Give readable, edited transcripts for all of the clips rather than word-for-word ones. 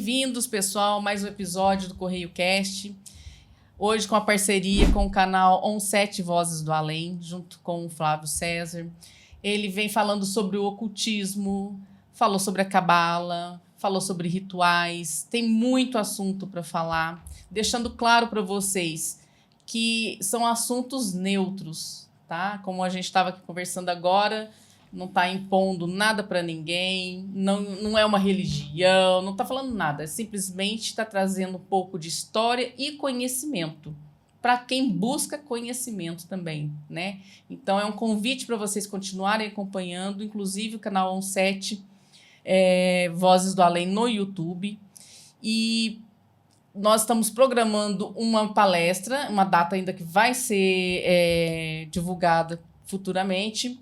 bem-vindos, pessoal, mais um episódio do Correio Cast. Hoje com a parceria com o canal On7 Vozes do Além, junto com o Flávio César. Ele vem falando sobre o ocultismo, falou sobre a cabala, falou sobre rituais, tem muito assunto para falar, deixando claro para vocês que são assuntos neutros, tá? Como a gente estava aqui conversando agora, não está impondo nada para ninguém, não é uma religião, não está falando nada, simplesmente está trazendo um pouco de história e conhecimento, para quem busca conhecimento também, né? Então é um convite para vocês continuarem acompanhando, inclusive o canal On7 Vozes do Além no YouTube. E nós estamos programando uma palestra, uma data ainda que vai ser divulgada futuramente,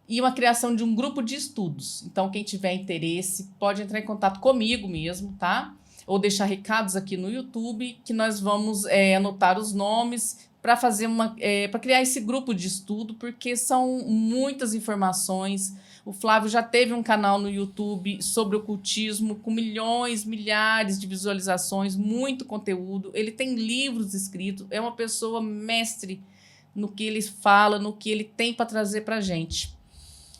e uma criação de um grupo de estudos. Então, quem tiver interesse pode entrar em contato comigo mesmo, tá? Ou deixar recados aqui no YouTube, que nós vamos anotar os nomes para fazer para criar esse grupo de estudo, porque são muitas informações. O Flávio já teve um canal no YouTube sobre ocultismo, com milhões, milhares de visualizações, muito conteúdo. Ele tem livros escritos, é uma pessoa mestre no que ele fala, no que ele tem para trazer para a gente.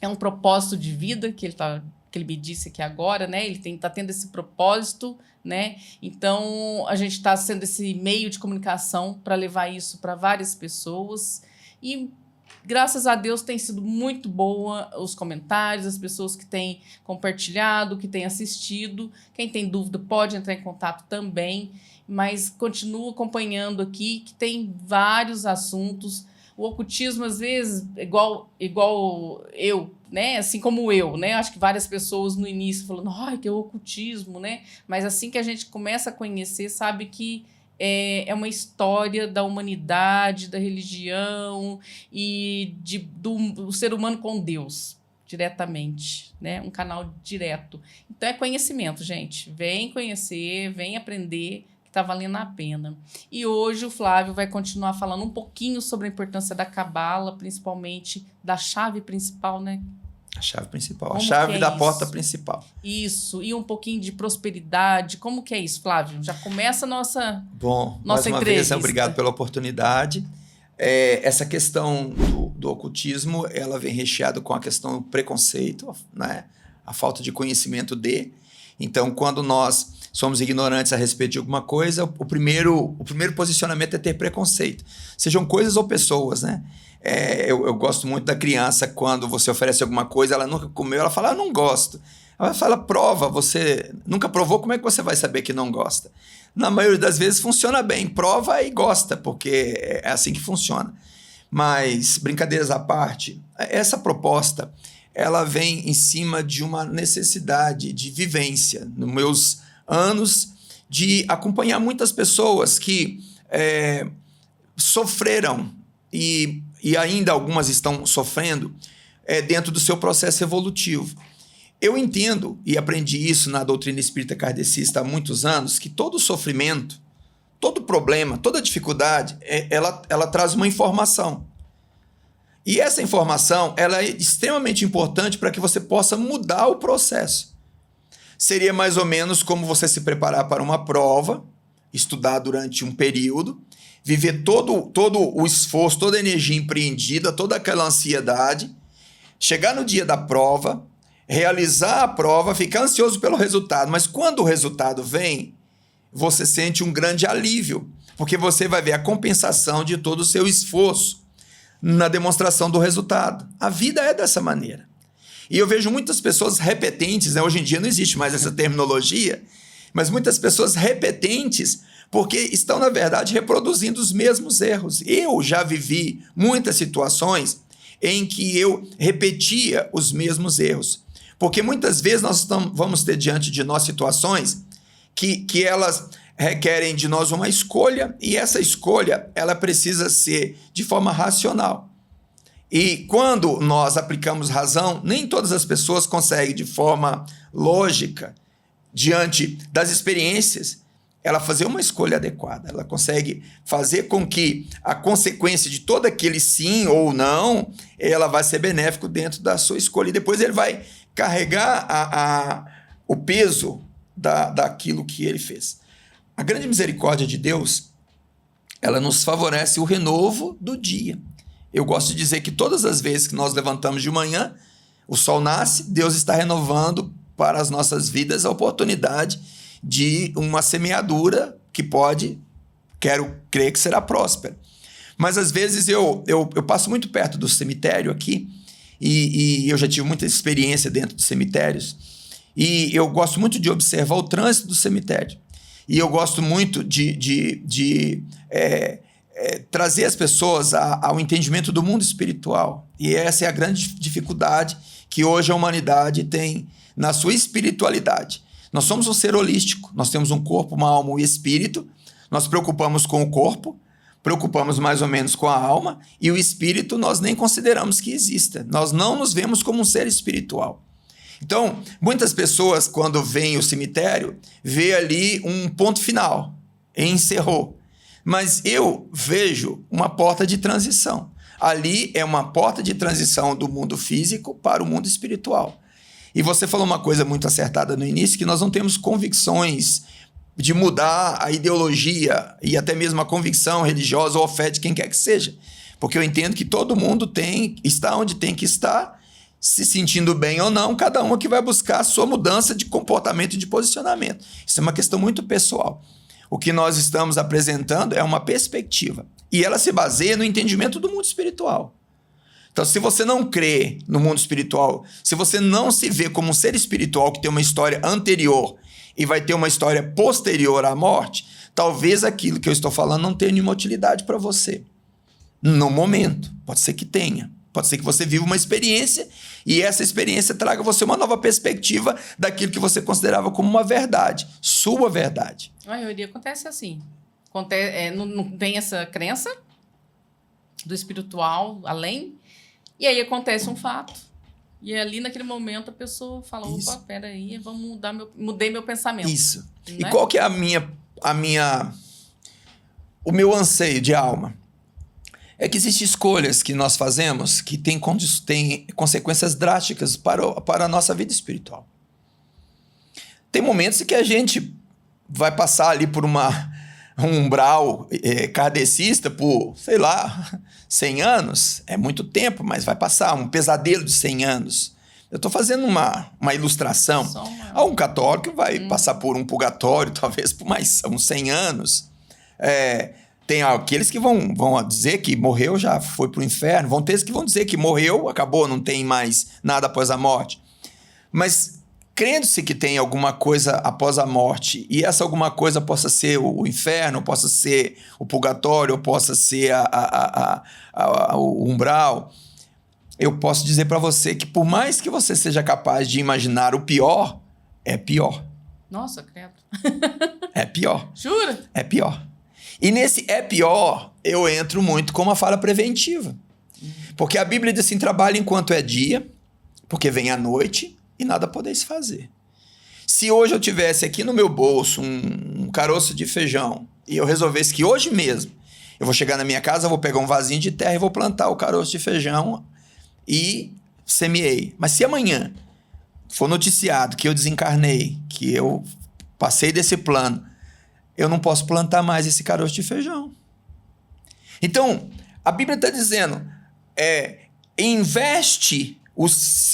É um propósito de vida que ele me disse aqui agora, né? Ele está tendo esse propósito, né? Então, a gente está sendo esse meio de comunicação para levar isso para várias pessoas. E, graças a Deus, tem sido muito boa os comentários, as pessoas que têm compartilhado, que têm assistido. Quem tem dúvida pode entrar em contato também, mas continua acompanhando aqui, que tem vários assuntos. O ocultismo, às vezes, igual eu, né? Assim como eu, né? Acho que várias pessoas no início falando, ai, que é o ocultismo, né? Mas assim que a gente começa a conhecer, sabe que é uma história da humanidade, da religião e do ser humano com Deus, diretamente, né? Um canal direto. Então é conhecimento, gente. Vem conhecer, vem aprender, está valendo a pena. E hoje o Flávio vai continuar falando um pouquinho sobre a importância da cabala, principalmente da chave principal, né? A chave principal, Como a chave da isso? porta principal. Isso, e um pouquinho de prosperidade. Como que é isso, Flávio? Já começa a nossa Mais uma vez, entrevista. obrigado pela oportunidade. Essa questão do ocultismo, ela vem recheada com a questão do preconceito, né? A falta de conhecimento Então, quando nós somos ignorantes a respeito de alguma coisa, o primeiro posicionamento é ter preconceito. Sejam coisas ou pessoas, né? Eu gosto muito da criança, quando você oferece alguma coisa, ela nunca comeu, ela fala, não gosto. Ela fala, prova, você nunca provou, como é que você vai saber que não gosta? Na maioria das vezes funciona bem, prova e gosta, porque é assim que funciona. Mas, brincadeiras à parte, essa proposta, ela vem em cima de uma necessidade de vivência, nos meus anos, de acompanhar muitas pessoas que sofreram e ainda algumas estão sofrendo dentro do seu processo evolutivo. Eu entendo, e aprendi isso na doutrina espírita kardecista há muitos anos, que todo sofrimento, todo problema, toda dificuldade, ela traz uma informação. E essa informação ela é extremamente importante para que você possa mudar o processo. Seria mais ou menos como você se preparar para uma prova, estudar durante um período, viver todo o esforço, toda a energia empreendida, toda aquela ansiedade, chegar no dia da prova, realizar a prova, ficar ansioso pelo resultado. Mas quando o resultado vem, você sente um grande alívio, porque você vai ver a compensação de todo o seu esforço na demonstração do resultado. A vida é dessa maneira. E eu vejo muitas pessoas repetentes, né? Hoje em dia não existe mais essa terminologia, mas muitas pessoas repetentes porque estão, na verdade, reproduzindo os mesmos erros. Eu já vivi muitas situações em que eu repetia os mesmos erros, porque muitas vezes nós vamos ter diante de nós situações que elas requerem de nós uma escolha, e essa escolha ela precisa ser de forma racional. E quando nós aplicamos razão, nem todas as pessoas conseguem de forma lógica, diante das experiências, ela fazer uma escolha adequada. Ela consegue fazer com que a consequência de todo aquele sim ou não, ela vai ser benéfico dentro da sua escolha. E depois ele vai carregar o peso daquilo que ele fez. A grande misericórdia de Deus, ela nos favorece o renovo do dia. Eu gosto de dizer que todas as vezes que nós levantamos de manhã, o sol nasce, Deus está renovando para as nossas vidas a oportunidade de uma semeadura que quero crer que será próspera. Mas às vezes eu passo muito perto do cemitério aqui, e eu já tive muita experiência dentro de cemitérios, e eu gosto muito de observar o trânsito do cemitério. E eu gosto muito de trazer as pessoas ao entendimento do mundo espiritual. E essa é a grande dificuldade que hoje a humanidade tem na sua espiritualidade. Nós somos um ser holístico, nós temos um corpo, uma alma e um espírito, nós preocupamos com o corpo, preocupamos mais ou menos com a alma, e o espírito nós nem consideramos que exista. Nós não nos vemos como um ser espiritual. Então, muitas pessoas, quando veem o cemitério, vê ali um ponto final, encerrou. Mas eu vejo uma porta de transição. Ali é uma porta de transição do mundo físico para o mundo espiritual. E você falou uma coisa muito acertada no início, que nós não temos convicções de mudar a ideologia e até mesmo a convicção religiosa ou a fé de quem quer que seja. Porque eu entendo que todo mundo está onde tem que estar, se sentindo bem ou não, cada um que vai buscar a sua mudança de comportamento e de posicionamento. Isso é uma questão muito pessoal. O que nós estamos apresentando é uma perspectiva. E ela se baseia no entendimento do mundo espiritual. Então, se você não crê no mundo espiritual, se você não se vê como um ser espiritual que tem uma história anterior e vai ter uma história posterior à morte, talvez aquilo que eu estou falando não tenha nenhuma utilidade para você. No momento. Pode ser que tenha. Pode ser que você viva uma experiência e essa experiência traga a você uma nova perspectiva daquilo que você considerava como uma verdade, sua verdade. A maioria acontece assim. Não tem essa crença do espiritual além, e aí acontece um fato. E ali, naquele momento, a pessoa fala, opa, peraí, vamos mudei meu pensamento. Isso. Né? E qual que é o meu anseio de alma? É que existem escolhas que nós fazemos que têm consequências drásticas para a nossa vida espiritual. Tem momentos em que a gente vai passar ali por um umbral kardecista por, 100 anos. É muito tempo, mas vai passar um pesadelo de 100 anos. Eu estou fazendo uma ilustração. Um católico vai passar por um purgatório, talvez por mais uns 100 anos. Tem aqueles que vão dizer que morreu, já foi para o inferno. Vão ter que vão dizer que morreu, acabou, não tem mais nada após a morte. Mas, crendo-se que tem alguma coisa após a morte, e essa alguma coisa possa ser o inferno, possa ser o purgatório, possa ser o umbral, eu posso dizer para você que por mais que você seja capaz de imaginar o pior, é pior. Nossa, credo. É pior. Jura? É pior. E nesse é pior, eu entro muito com uma fala preventiva. Porque a Bíblia diz assim, trabalhe enquanto é dia, porque vem a noite e nada podeis fazer. Se hoje eu tivesse aqui no meu bolso um caroço de feijão e eu resolvesse que hoje mesmo eu vou chegar na minha casa, vou pegar um vasinho de terra e vou plantar o caroço de feijão e semeei. Mas se amanhã for noticiado que eu desencarnei, que eu passei desse plano, eu não posso plantar mais esse caroço de feijão. Então, a Bíblia está dizendo, investe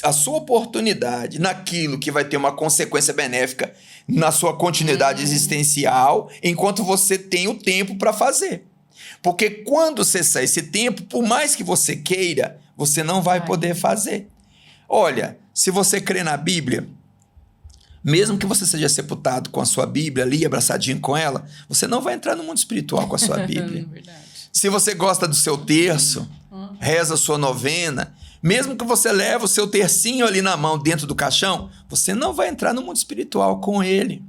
a sua oportunidade naquilo que vai ter uma consequência benéfica na sua continuidade existencial, enquanto você tem o tempo para fazer. Porque quando cessar esse tempo, por mais que você queira, você não vai poder fazer. Olha, se você crê na Bíblia, mesmo que você seja sepultado com a sua Bíblia ali, abraçadinho com ela, você não vai entrar no mundo espiritual com a sua Bíblia. Se você gosta do seu terço, reza a sua novena, mesmo que você leve o seu tercinho ali na mão dentro do caixão, você não vai entrar no mundo espiritual com ele.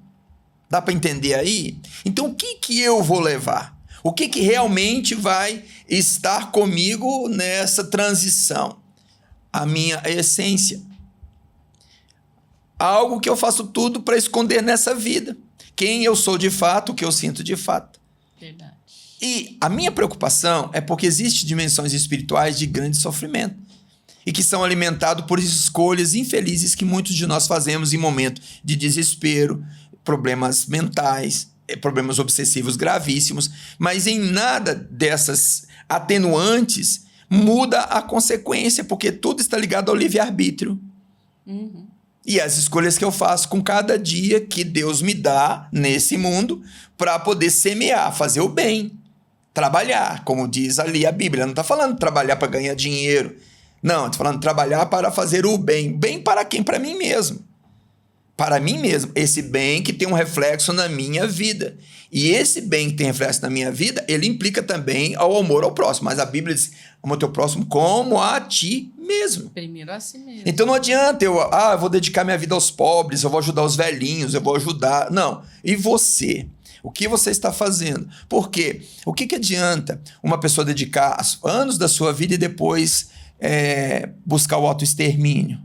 Dá para entender aí? Então, o que eu vou levar? O que realmente vai estar comigo nessa transição? A minha essência. Algo que eu faço tudo para esconder nessa vida. Quem eu sou de fato, o que eu sinto de fato. Verdade. E a minha preocupação é porque existem dimensões espirituais de grande sofrimento e que são alimentados por escolhas infelizes que muitos de nós fazemos em momento de desespero, problemas mentais, problemas obsessivos gravíssimos, mas em nada dessas atenuantes muda a consequência, porque tudo está ligado ao livre-arbítrio. Uhum. E as escolhas que eu faço com cada dia que Deus me dá nesse mundo para poder semear, fazer o bem, trabalhar, como diz ali a Bíblia. Não está falando trabalhar para ganhar dinheiro. Não, está falando trabalhar para fazer o bem. Bem para quem? Para mim mesmo. Para mim mesmo. Esse bem que tem um reflexo na minha vida. E esse bem que tem reflexo na minha vida, ele implica também ao amor ao próximo. Mas a Bíblia diz, ama o teu próximo como a ti mesmo. Primeiro a si mesmo. Então não adianta eu vou dedicar minha vida aos pobres, eu vou ajudar os velhinhos, eu vou ajudar... Não. E você? O que você está fazendo? Por quê? O que adianta uma pessoa dedicar anos da sua vida e depois buscar o autoextermínio?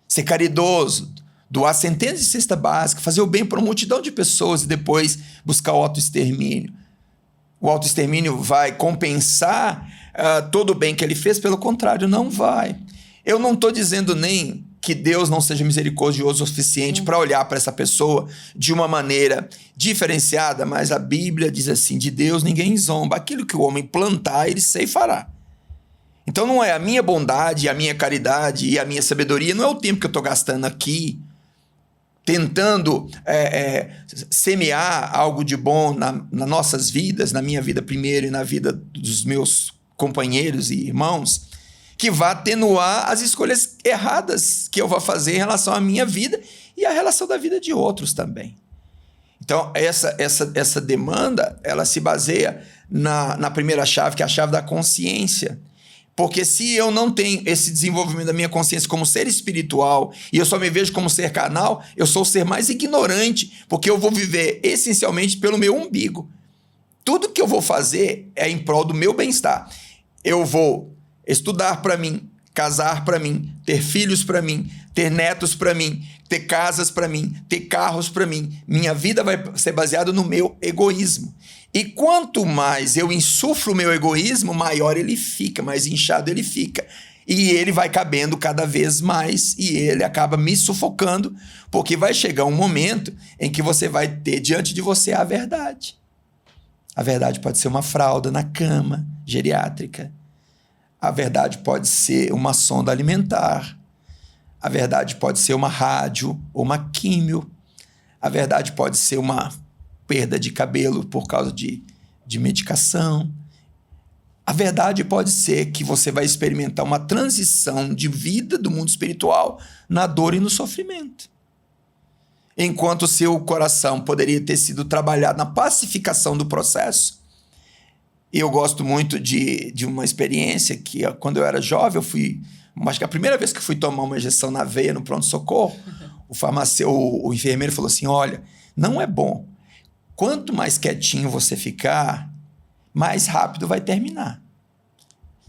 Ser caridoso, doar centenas de cesta básica, fazer o bem para uma multidão de pessoas e depois buscar o autoextermínio. O autoextermínio vai compensar todo o bem que ele fez? Pelo contrário, não vai. Eu não estou dizendo nem que Deus não seja misericordioso o suficiente para olhar para essa pessoa de uma maneira diferenciada, mas a Bíblia diz assim, de Deus ninguém zomba. Aquilo que o homem plantar, ele ceifará. Então não é a minha bondade, a minha caridade e a minha sabedoria, não é o tempo que eu estou gastando aqui tentando semear algo de bom nas nossas vidas, na minha vida primeiro e na vida dos meus companheiros e irmãos, que vai atenuar as escolhas erradas que eu vou fazer em relação à minha vida e à relação da vida de outros também. Então, essa demanda, ela se baseia na primeira chave, que é a chave da consciência. Porque se eu não tenho esse desenvolvimento da minha consciência como ser espiritual e eu só me vejo como ser carnal, eu sou o ser mais ignorante, porque eu vou viver essencialmente pelo meu umbigo. Tudo que eu vou fazer é em prol do meu bem-estar. Eu vou estudar para mim, casar para mim, ter filhos para mim, ter netos para mim, ter casas para mim, ter carros para mim. Minha vida vai ser baseada no meu egoísmo. E quanto mais eu insuflo o meu egoísmo, maior ele fica, mais inchado ele fica. E ele vai cabendo cada vez mais e ele acaba me sufocando, porque vai chegar um momento em que você vai ter diante de você a verdade. A verdade pode ser uma fralda na cama geriátrica. A verdade pode ser uma sonda alimentar. A verdade pode ser uma rádio ou uma químio. A verdade pode ser uma perda de cabelo por causa de medicação. A verdade pode ser que você vai experimentar uma transição de vida do mundo espiritual na dor e no sofrimento. Enquanto o seu coração poderia ter sido trabalhado na pacificação do processo. Eu gosto muito de uma experiência que, quando eu era jovem, acho que a primeira vez que eu fui tomar uma injeção na veia no pronto-socorro, o enfermeiro falou assim, olha, não é bom. Quanto mais quietinho você ficar, mais rápido vai terminar.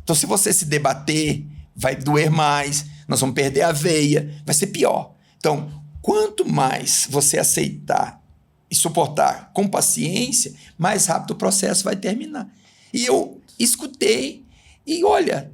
Então, se você se debater, vai doer mais, nós vamos perder a veia, vai ser pior. Então, quanto mais você aceitar e suportar com paciência, mais rápido o processo vai terminar. E eu escutei e, olha,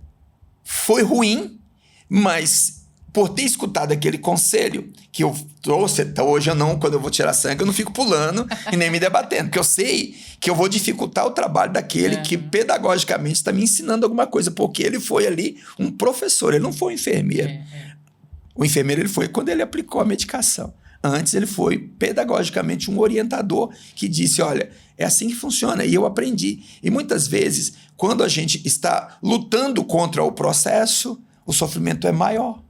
foi ruim, mas por ter escutado aquele conselho que eu trouxe, até hoje quando eu vou tirar sangue, eu não fico pulando e nem me debatendo, porque eu sei que eu vou dificultar o trabalho daquele que pedagogicamente está me ensinando alguma coisa, porque ele foi ali um professor, ele não foi um enfermeiro. O enfermeiro ele foi quando ele aplicou a medicação. Antes ele foi pedagogicamente um orientador que disse, olha, é assim que funciona, e eu aprendi. E muitas vezes, quando a gente está lutando contra o processo, o sofrimento é maior.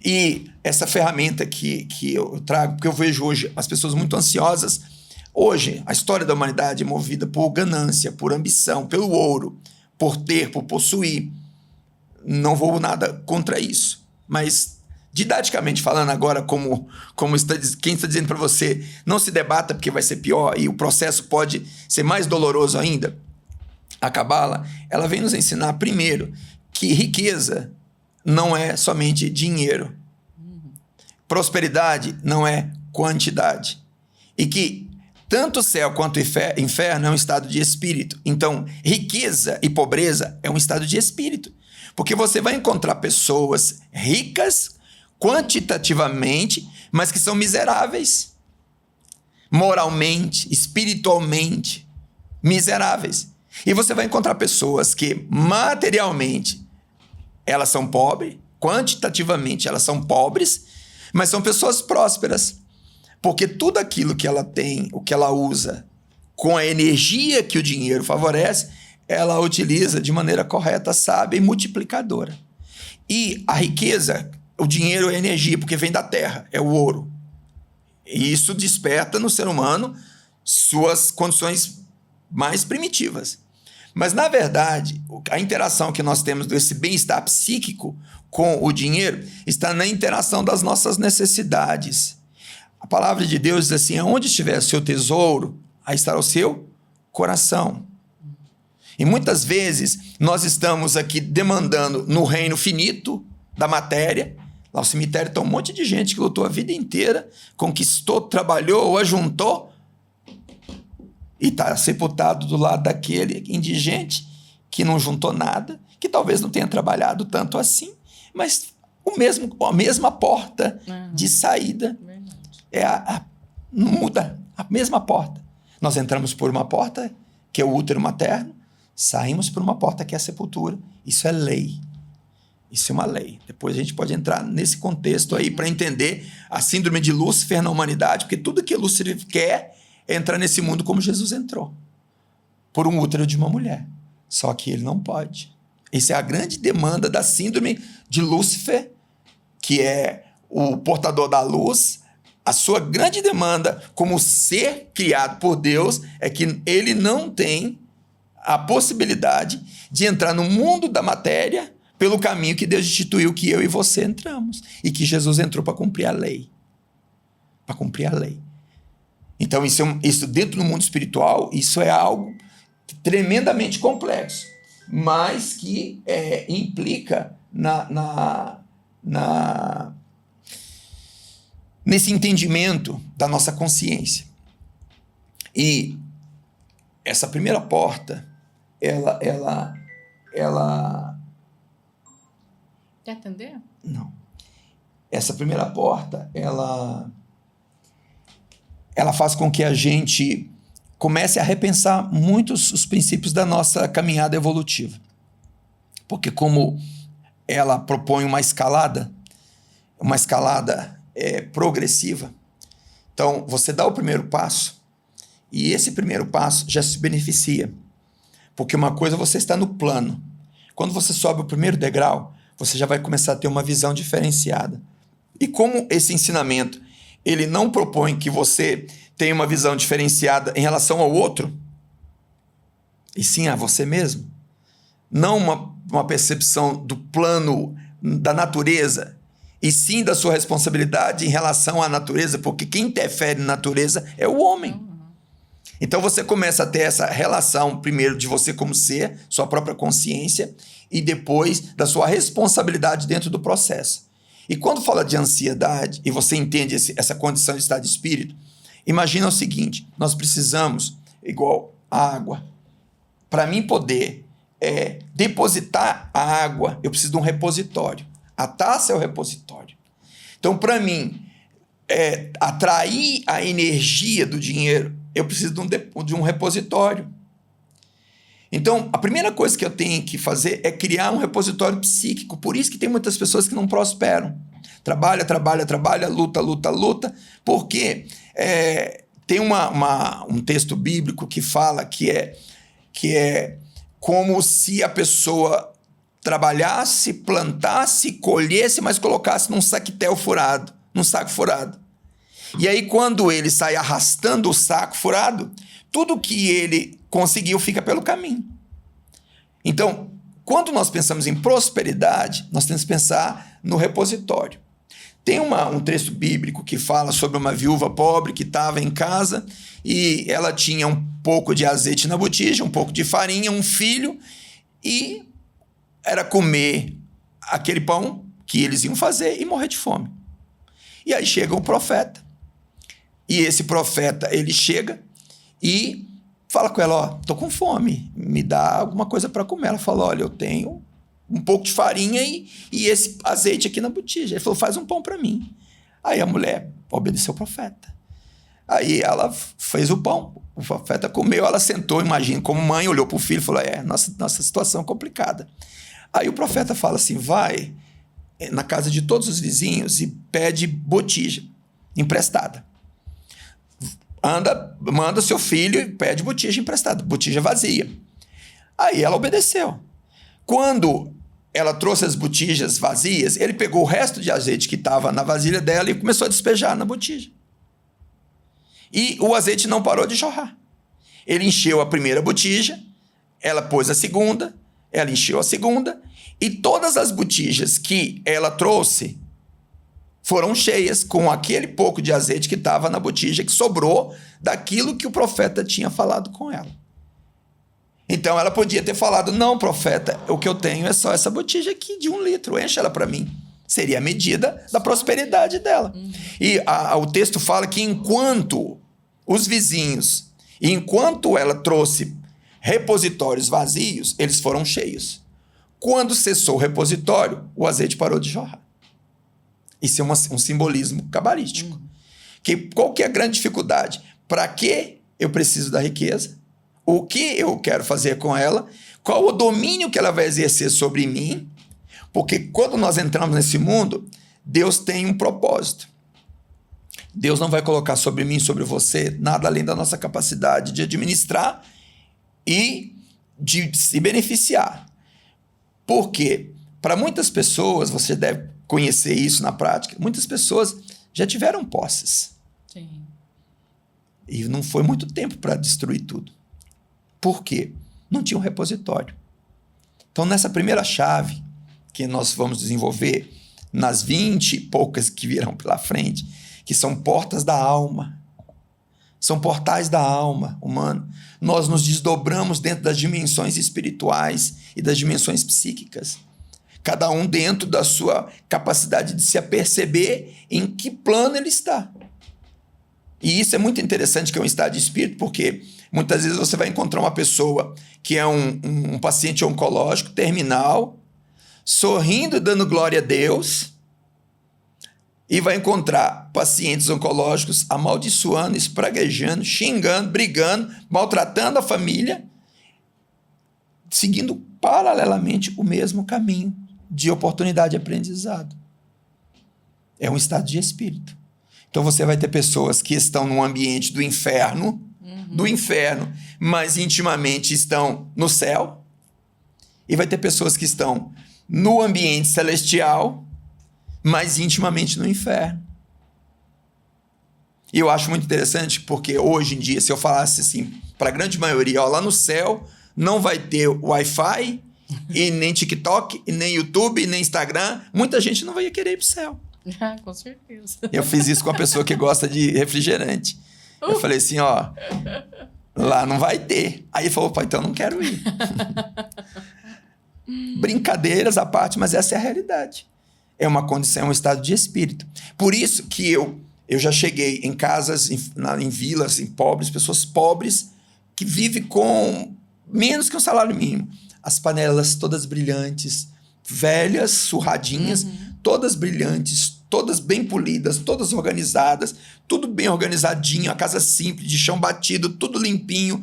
E essa ferramenta que eu trago, porque eu vejo hoje as pessoas muito ansiosas. Hoje, a história da humanidade é movida por ganância, por ambição, pelo ouro, por ter, por possuir. Não vou nada contra isso. Mas, didaticamente falando agora, quem está dizendo para você, não se debata porque vai ser pior e o processo pode ser mais doloroso ainda, a Cabala, ela vem nos ensinar, primeiro, que riqueza não é somente dinheiro. Prosperidade não é quantidade. E que tanto o céu quanto o inferno é um estado de espírito. Então, riqueza e pobreza é um estado de espírito. Porque você vai encontrar pessoas ricas quantitativamente, mas que são miseráveis. Moralmente, espiritualmente, miseráveis. E você vai encontrar pessoas que materialmente elas são pobres, quantitativamente elas são pobres, mas são pessoas prósperas. Porque tudo aquilo que ela tem, o que ela usa, com a energia que o dinheiro favorece, ela utiliza de maneira correta, sábia e multiplicadora. E a riqueza, o dinheiro é energia, porque vem da terra, é o ouro. E isso desperta no ser humano suas condições mais primitivas. Mas, na verdade, a interação que nós temos desse bem-estar psíquico com o dinheiro está na interação das nossas necessidades. A palavra de Deus diz assim: aonde estiver o seu tesouro, aí estará o seu coração. E muitas vezes nós estamos aqui demandando no reino finito da matéria. Lá no cemitério está um monte de gente que lutou a vida inteira, conquistou, trabalhou, ajuntou, e está sepultado do lado daquele indigente que não juntou nada, que talvez não tenha trabalhado tanto assim, mas a mesma porta de saída. Não muda, a mesma porta. Nós entramos por uma porta, que é o útero materno, saímos por uma porta que é a sepultura. Isso é lei. Isso é uma lei. Depois a gente pode entrar nesse contexto aí para entender a síndrome de Lúcifer na humanidade, porque tudo que Lúcifer quer é entrar nesse mundo como Jesus entrou, por um útero de uma mulher. Só que ele não pode. Essa é a grande demanda da síndrome de Lúcifer, que é o portador da luz. A sua grande demanda como ser criado por Deus é que ele não tem a possibilidade de entrar no mundo da matéria pelo caminho que Deus instituiu que eu e você entramos. E que Jesus entrou para cumprir a lei. Para cumprir a lei. Então, isso dentro do mundo espiritual, isso é algo tremendamente complexo, mas que implica nesse entendimento da nossa consciência. E essa primeira porta, ela Quer atender? Não. Essa primeira porta, ela faz com que a gente comece a repensar muitos os princípios da nossa caminhada evolutiva. Porque como ela propõe uma escalada progressiva, então você dá o primeiro passo e esse primeiro passo já se beneficia. Porque uma coisa você está no plano. Quando você sobe o primeiro degrau, você já vai começar a ter uma visão diferenciada. E como esse ensinamento ele não propõe que você tenha uma visão diferenciada em relação ao outro, e sim a você mesmo. Não uma percepção do plano da natureza, e sim da sua responsabilidade em relação à natureza, porque quem interfere na natureza é o homem. Então você começa a ter essa relação, primeiro, de você como ser, sua própria consciência, e depois da sua responsabilidade dentro do processo. E quando fala de ansiedade, e você entende essa condição de estado de espírito, imagina o seguinte: nós precisamos, igual a água, para mim poder depositar a água, eu preciso de um repositório. A taça é o repositório. Então, para mim atrair a energia do dinheiro, eu preciso de um repositório. Então, a primeira coisa que eu tenho que fazer é criar um repositório psíquico. Por isso que tem muitas pessoas que não prosperam. Trabalha, luta, porque tem um texto bíblico que fala que é como se a pessoa trabalhasse, plantasse, colhesse, mas colocasse num saco furado. E aí, quando ele sai arrastando o saco furado, tudo que ele conseguiu fica pelo caminho. Então, quando nós pensamos em prosperidade, nós temos que pensar no repositório. Tem um texto bíblico que fala sobre uma viúva pobre que estava em casa e ela tinha um pouco de azeite na botija, um pouco de farinha, um filho, e era comer aquele pão que eles iam fazer e morrer de fome. E aí chega o profeta. E esse profeta, ele chega e fala com ela: tô com fome, me dá alguma coisa para comer. Ela fala: olha, eu tenho um pouco de farinha e esse azeite aqui na botija. Ele falou, faz um pão para mim. Aí a mulher obedeceu o profeta. Aí ela fez o pão. O profeta comeu, ela sentou, imagina, como mãe, olhou para o filho e falou, nossa situação é complicada. Aí o profeta fala assim, vai na casa de todos os vizinhos e pede botija emprestada. Manda seu filho e pede botija emprestada, botija vazia. Aí ela obedeceu. Quando ela trouxe as botijas vazias, ele pegou o resto de azeite que estava na vasilha dela e começou a despejar na botija. E o azeite não parou de jorrar. Ele encheu a primeira botija, ela pôs a segunda, ela encheu a segunda, e todas as botijas que ela trouxe foram cheias com aquele pouco de azeite que estava na botija, que sobrou daquilo que o profeta tinha falado com ela. Então ela podia ter falado, não, profeta, o que eu tenho é só essa botija aqui de 1 litro, enche ela para mim. Seria a medida da prosperidade dela. E o texto fala que enquanto os vizinhos, enquanto ela trouxe repositórios vazios, eles foram cheios. Quando cessou o repositório, o azeite parou de jorrar. Isso é um simbolismo cabalístico. Qual que é a grande dificuldade? Para que eu preciso da riqueza? O que eu quero fazer com ela? Qual o domínio que ela vai exercer sobre mim? Porque quando nós entramos nesse mundo, Deus tem um propósito. Deus não vai colocar sobre mim, sobre você, nada além da nossa capacidade de administrar e de se beneficiar. Por quê? Para muitas pessoas, você deve conhecer isso na prática, muitas pessoas já tiveram posses. Sim. E não foi muito tempo para destruir tudo. Por quê? Não tinha um repositório. Então, nessa primeira chave que nós vamos desenvolver, nas 20 e poucas que virão pela frente, que são portas da alma, são portais da alma humana, nós nos desdobramos dentro das dimensões espirituais e das dimensões psíquicas, cada um dentro da sua capacidade de se aperceber em que plano ele está. E isso é muito interessante, que é um estado de espírito, porque muitas vezes você vai encontrar uma pessoa que é um paciente oncológico terminal, sorrindo, dando glória a Deus, e vai encontrar pacientes oncológicos amaldiçoando, espraguejando, xingando, brigando, maltratando a família, seguindo paralelamente o mesmo caminho de oportunidade de aprendizado. É um estado de espírito. Então você vai ter pessoas que estão num ambiente do inferno, mas intimamente estão no céu, e vai ter pessoas que estão no ambiente celestial, mas intimamente no inferno. E eu acho muito interessante, porque hoje em dia, se eu falasse assim, para a grande maioria, lá no céu não vai ter Wi-Fi, e nem TikTok, e nem YouTube, e nem Instagram, muita gente não vai querer ir para o céu. Com certeza. Eu fiz isso com uma pessoa que gosta de refrigerante. Eu falei assim, lá não vai ter. Aí ele falou, pai, então eu não quero ir. Brincadeiras à parte, mas essa é a realidade. É uma condição, é um estado de espírito. Por isso que eu já cheguei em casas, em vilas, em pobres, pessoas pobres, que vivem com menos que um salário mínimo. As panelas todas brilhantes, velhas, surradinhas, todas brilhantes, todas bem polidas, todas organizadas, tudo bem organizadinho, a casa simples, de chão batido, tudo limpinho,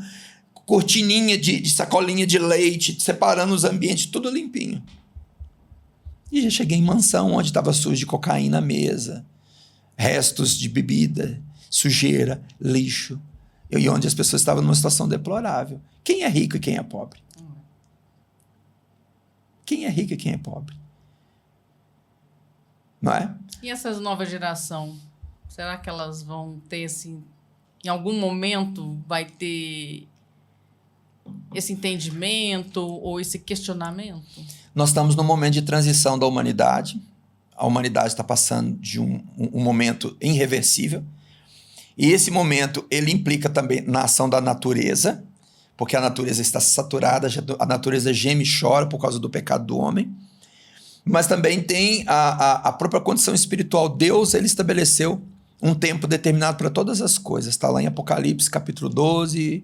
cortininha de sacolinha de leite, separando os ambientes, tudo limpinho. E já cheguei em mansão onde estava sujo de cocaína à mesa, restos de bebida, sujeira, lixo, e onde as pessoas estavam numa situação deplorável. Quem é rico e quem é pobre? Quem é rico e quem é pobre? Não é? E essas novas gerações, será que elas vão ter, assim, em algum momento vai ter esse entendimento ou esse questionamento? Nós estamos num momento de transição da humanidade. A humanidade está passando de um momento irreversível. E esse momento, ele implica também na ação da natureza, porque a natureza está saturada, a natureza geme e chora por causa do pecado do homem. Mas também tem a própria condição espiritual. Deus, ele estabeleceu um tempo determinado para todas as coisas. Está lá em Apocalipse, capítulo 12,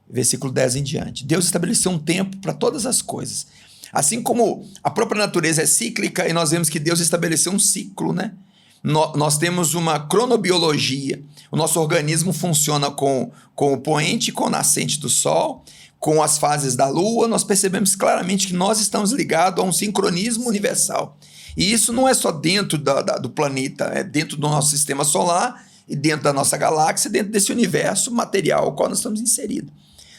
versículo 10 em diante. Deus estabeleceu um tempo para todas as coisas. Assim como a própria natureza é cíclica e nós vemos que Deus estabeleceu um ciclo, né? Nós temos uma cronobiologia. O nosso organismo funciona com o poente e com o nascente do sol, com as fases da lua. Nós percebemos claramente que nós estamos ligados a um sincronismo universal. E isso não é só dentro do planeta, é dentro do nosso sistema solar e dentro da nossa galáxia, dentro desse universo material ao qual nós estamos inseridos.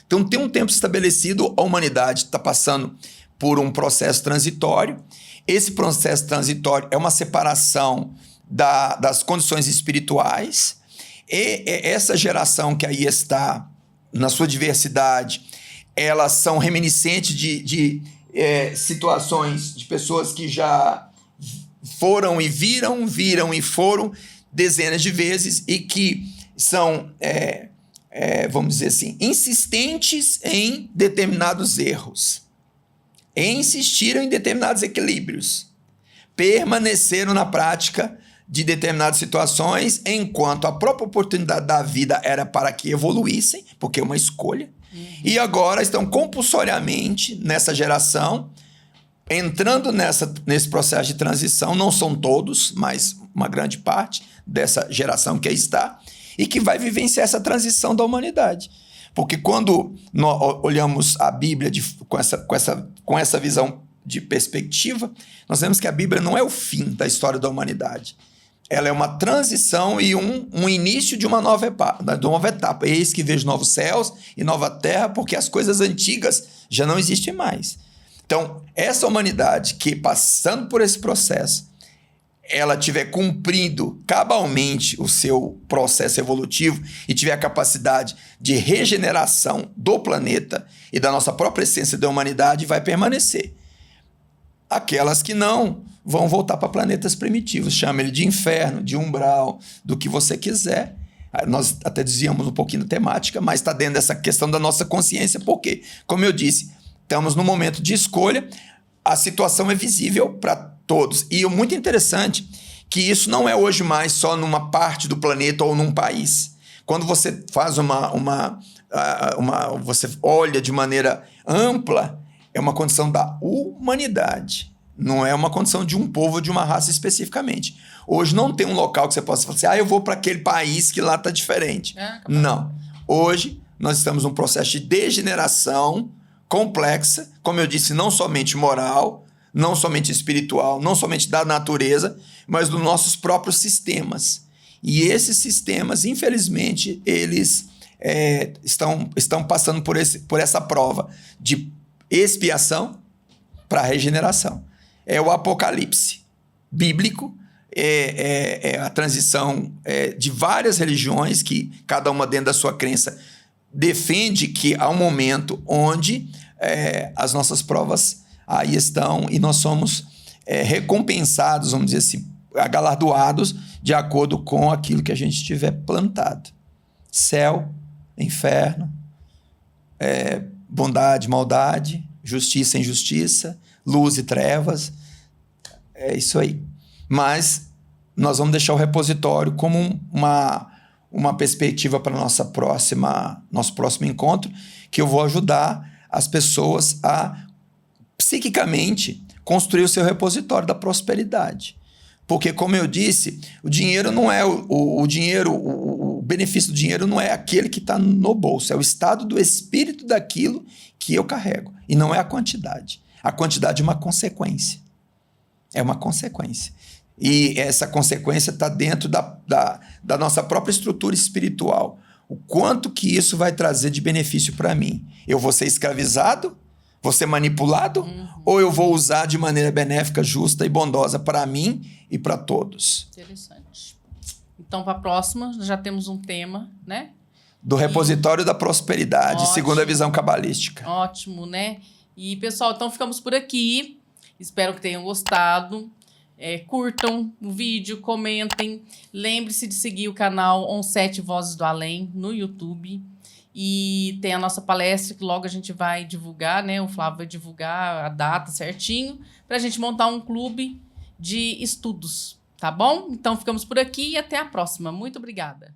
Então tem um tempo estabelecido, a humanidade está passando por um processo transitório. Esse processo transitório é uma separação das condições espirituais, e essa geração que aí está, na sua diversidade, elas são reminiscentes de situações de pessoas que já foram e viram e foram dezenas de vezes e que são, vamos dizer assim, insistentes em determinados erros, insistiram em determinados equilíbrios, permaneceram na prática de determinadas situações, enquanto a própria oportunidade da vida era para que evoluíssem, porque é uma escolha, e agora estão compulsoriamente nessa geração, entrando nesse processo de transição. Não são todos, mas uma grande parte dessa geração que aí está, e que vai vivenciar essa transição da humanidade. Porque quando nós olhamos a Bíblia com essa visão de perspectiva, nós vemos que a Bíblia não é o fim da história da humanidade. Ela é uma transição e um início de uma nova etapa. Eis que vejo novos céus e nova terra, porque as coisas antigas já não existem mais. Então, essa humanidade que, passando por esse processo, ela tiver cumprido cabalmente o seu processo evolutivo e tiver a capacidade de regeneração do planeta e da nossa própria essência da humanidade, vai permanecer. Aquelas que não vão voltar para planetas primitivos. Chama ele de inferno, de umbral, do que você quiser. Nós até dizíamos um pouquinho da temática, mas está dentro dessa questão da nossa consciência, porque, como eu disse, estamos no momento de escolha, a situação é visível para todos. E o muito interessante que isso não é hoje mais só numa parte do planeta ou num país. Quando você faz você olha de maneira ampla, é uma condição da humanidade. Não é uma condição de um povo ou de uma raça especificamente. Hoje não tem um local que você possa falar assim, eu vou para aquele país que lá está diferente. Não. Hoje nós estamos num processo de degeneração complexa, como eu disse, não somente moral, não somente espiritual, não somente da natureza, mas dos nossos próprios sistemas. E esses sistemas, infelizmente, eles estão passando por essa prova de expiação para regeneração. É o apocalipse bíblico, é a transição de várias religiões, que cada uma dentro da sua crença defende que há um momento onde as nossas provas aí estão e nós somos recompensados, vamos dizer assim, galardoados de acordo com aquilo que a gente tiver plantado. Céu, inferno, bondade, maldade, justiça, injustiça, luz e trevas. É isso aí. Mas nós vamos deixar o repositório como uma perspectiva para nosso próximo encontro, que eu vou ajudar as pessoas a psiquicamente construir o seu repositório da prosperidade. Porque, como eu disse, o dinheiro não é o dinheiro, o benefício do dinheiro não é aquele que está no bolso, é o estado do espírito daquilo que eu carrego. E não é a quantidade. A quantidade é uma consequência. É uma consequência. E essa consequência está dentro da nossa própria estrutura espiritual. O quanto que isso vai trazer de benefício para mim? Eu vou ser escravizado? Vou ser manipulado? Ou eu vou usar de maneira benéfica, justa e bondosa para mim e para todos? Interessante. Então, para a próxima, já temos um tema, né? Do repositório da prosperidade, ótimo, segundo a visão cabalística. Ótimo, né? E, pessoal, então ficamos por aqui. Espero que tenham gostado. Curtam o vídeo, comentem. Lembre-se de seguir o canal On7 Vozes do Além no YouTube. E tem a nossa palestra que logo a gente vai divulgar, né? O Flávio vai divulgar a data certinho para a gente montar um clube de estudos, tá bom? Então ficamos por aqui e até a próxima. Muito obrigada.